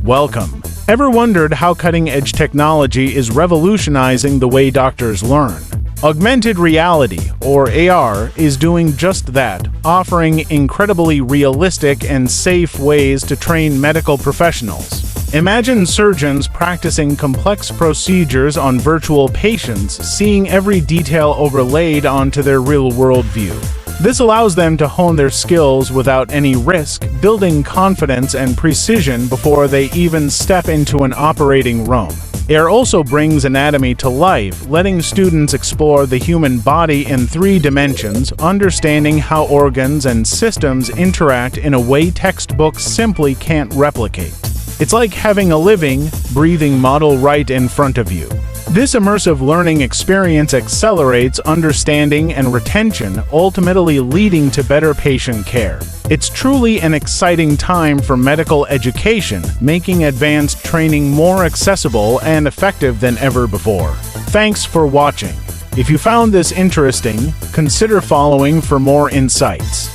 Welcome. Ever wondered how cutting-edge technology is revolutionizing the way doctors learn? Augmented reality, or AR, is doing just that, offering incredibly realistic and safe ways to train medical professionals. Imagine surgeons practicing complex procedures on virtual patients, seeing every detail overlaid onto their real-world view. This allows them to hone their skills without any risk, building confidence and precision before they even step into an operating room. AR also brings anatomy to life, letting students explore the human body in 3 dimensions, understanding how organs and systems interact in a way textbooks simply can't replicate. It's like having a living, breathing model right in front of you. This immersive learning experience accelerates understanding and retention, ultimately leading to better patient care. It's truly an exciting time for medical education, making advanced training more accessible and effective than ever before. Thanks for watching. If you found this interesting, consider following for more insights.